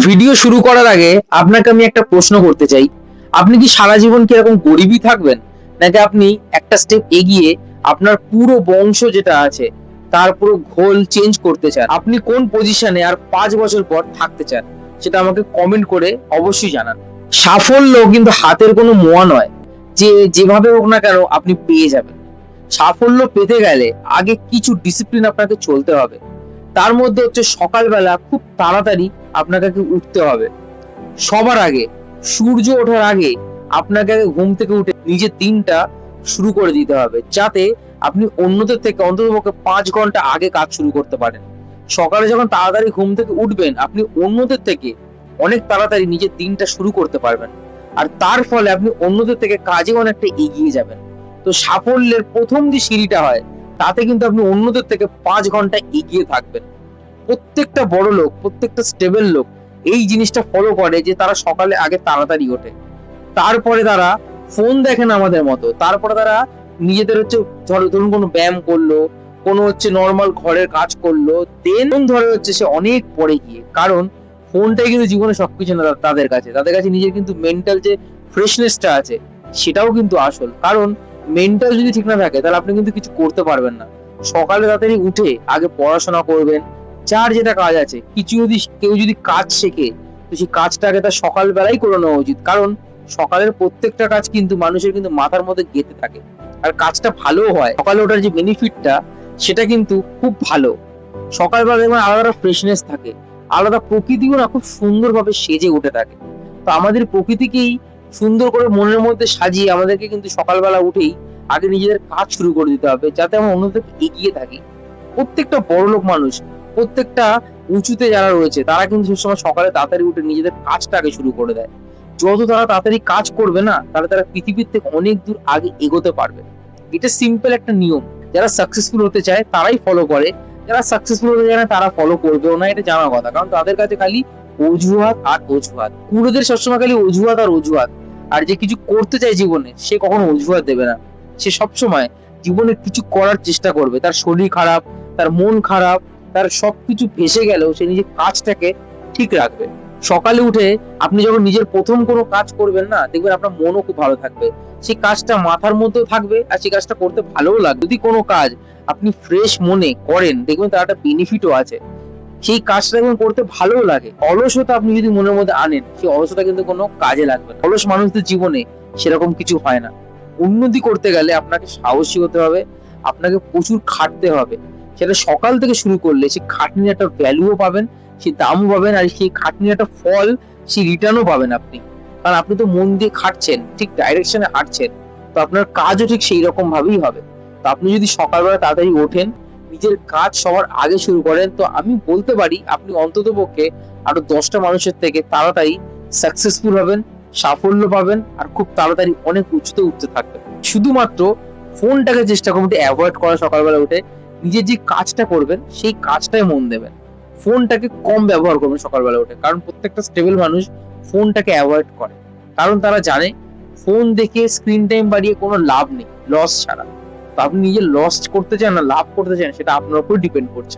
Video শুরু করার আগে আপনাকে আমি একটা প্রশ্ন করতে চাই। আপনি কি সারা জীবন কি এরকম গরিবই থাকবেন? নাকি আপনি একটা স্টেপ এগিয়ে আপনার পুরো বংশ যেটা আছে তার পুরো ঘোল চেঞ্জ করতে চান? আপনি কোন পজিশনে আর ৫ বছর পর থাকতে চান? সেটা আমাকে কমেন্ট করে অবশ্যই জানান। সাফল্য কিন্তু হাতের কোনো মোয়া নয় যে যেভাবে হোক না কেন আপনি পেয়ে যাবেন। সাফল্য পেতে গেলে আগে কিছু ডিসিপ্লিন আপনাকে চলতে হবে। তার মধ্যে হচ্ছে সকালবেলা খুব তাড়াতাড়ি আপনাকে উঠতে হবে। সবার আগে সূর্য ওঠার আগে আপনাকে আগে ঘুম থেকে উঠে নিজের দিনটা শুরু করে দিতে হবে, যাতে আপনি অন্যদের থেকে অন্ততপক্ষে ৫ ঘন্টা আগে কাজ শুরু করতে পারেন। সকালে যখন তাড়াতাড়ি ঘুম থেকে উঠবেন, আপনি অন্যদের থেকে অনেক তাড়াতাড়ি নিজের দিনটা শুরু করতে পারবেন। আর তার ফলে আপনি অন্যদের থেকে কাজে অনেকটা এগিয়ে যাবেন। তো সাফল্যের প্রথম যে সিঁড়িটা হয়, তাতে কিন্তু আপনি অন্যদের থেকে ৫ ঘন্টা এগিয়ে থাকবেন। প্রত্যেকটা বড় লোক, প্রত্যেকটা স্টেবল লোক এই জিনিসটা ফলো করে যে তারা সকালে আগে তাড়াতাড়ি ওঠে। তারপরে তারা ফোন দেখে না আমাদের মতো। তারপরে তারা নিজেদের হচ্ছে ধরুন কোনো ব্যায়াম করলো, কোনো হচ্ছে নরমাল ঘরের কাজ করলো। দেন ধরে হচ্ছে সে অনেক পরে গিয়ে। কারণ ফোনটাই কিন্তু জীবনে সবকিছু না তাদের কাছে। তাদের কাছে নিজের কিন্তু মেন্টাল যে ফ্রেশনেসটা আছে সেটাও কিন্তু আসল। কারণ মেন্টাল যদি ঠিক না থাকে তাহলে আপনি কিন্তু কিছু করতে পারবেন না। সকালে তাড়াতাড়ি উঠে আগে পড়াশোনা করবেন। যার যেটা কাজ আছে, কিছু যদি কেউ যদি কাজ শেখে তো সেই কাজটাকে তার সকালবেলাই করে নেওয়া উচিত। কারণ সকালের প্রত্যেকটা কাজ কিন্তু মানুষের কিন্তু মাথার মধ্যে গেঁথে থাকে। আর কাজটা ভালোও হয়। সকালে ওঠার যে বেনিফিটটা সেটা কিন্তু খুব ভালো। সকালবেলা দেখবেন আলাদা ফ্রেশনেস থাকে। আলাদা প্রকৃতিও না খুব সুন্দরভাবে সেজে উঠে থাকে। তো আমাদের প্রকৃতিকেই সুন্দর করে মনের মধ্যে সাজিয়ে আমাদেরকে কিন্তু সকালবেলা উঠেই আগে নিজেদের কাজ শুরু করে দিতে হবে, যাতে আমরা অন্যদের এগিয়ে থাকি। প্রত্যেকটা বড়লোক মানুষ, প্রত্যেকটা উঁচুতে যারা রয়েছে তারা কিন্তু সবসময় সকালে তাড়াতাড়ি উঠে নিজেদের কাজটা আগে শুরু করে দেয়। যত তারা তাড়াতাড়ি কাজ করবে না, তাহলে তারা পৃথিবীর থেকে অনেক দূর আগে এগোতে পারবে। এটা সিম্পল একটা নিয়ম। যারা সাকসেসফুল হতে চায় তারাই ফলো করে। যারা সাকসেসফুল হতে চায় না তারা ফলো করবেও না, এটা জানা কথা। কারণ তাদের কাছে খালি অজুহাত আর অজুহাত। কুড়োদের সবসময় খালি অজুহাত আর অজুহাত। আর যে কিছু করতে চায় জীবনে সে কখনো অজুহাত দেবে না। সে সবসময় জীবনে কিছু করার চেষ্টা করবে। তার শরীর খারাপ, তার মন খারাপ, তার সবকিছু ভেসে গেলেও সে নিজের কাজটাকে ঠিক রাখবে। সকালে উঠে আপনি যখন নিজের প্রথম কোনো কাজ করবেন না, দেখবেন আপনার মনও খুব ভালো থাকবে। সেই কাজটা মাথার মধ্যেও থাকবে আর সেই কাজটা করতে ভালোও লাগবে। যদি কোনো কাজ আপনি ফ্রেশ মনে করেন, দেখবেন তার একটা বেনিফিটও আছে। সেই কাজটা দেখবেন করতে ভালোও লাগে। অলসতা আপনি যদি মনের মধ্যে আনেন, সেই অলসতা কিন্তু কোনো কাজে লাগবে না। অলস মানুষদের জীবনে সেরকম কিছু হয় না। উন্নতি করতে গেলে আপনাকে সাহসী হতে হবে, আপনাকে প্রচুর খাটতে হবে। সেটা সকাল থেকে শুরু করলে সেই খাটনির একটা ভ্যালুও পাবেন, সেই দামও পাবেন, আর সেই খাটনির একটা ফল, সেই রিটার্নও পাবেন আপনি। কারণ আপনি তো মন দিয়ে খাটছেন, ঠিক ডাইরেকশনে হাঁটছেন, তো আপনার কাজও ঠিক সেই রকম ভাবেই হবে। তো আপনি যদি সকালবেলা তাড়াতাড়ি ওঠেন, নিজের কাজ সবার আগে শুরু করেন, তো আমি বলতে পারি আপনি অন্ততপক্ষে আরো ১০টা মানুষের থেকে তাড়াতাড়ি সাকসেসফুল হবেন, সাফল্য পাবেন, আর খুব তাড়াতাড়ি অনেক উঁচুতে উঠতে থাকবেন। শুধুমাত্র ফোনটাকে চেষ্টা করুন অ্যাভয়েড করা। সকালবেলা উঠে নিজের যে কাজটা করবেন সেই কাজটায় মন দেবেন। ফোনটাকে কম ব্যবহার করবেন সকালবেলা উঠে। কারণ প্রত্যেকটা স্টেবল মানুষ ফোনটাকে অ্যাভয়েড করে। কারণ তারা জানে ফোন দেখে স্ক্রিন টাইম বাড়িয়ে কোনো লাভ নেই, লস ছাড়া। তো আপনি নিজে লস করতে চান না লাভ করতে চান, সেটা আপনার উপর ডিপেন্ড করছে।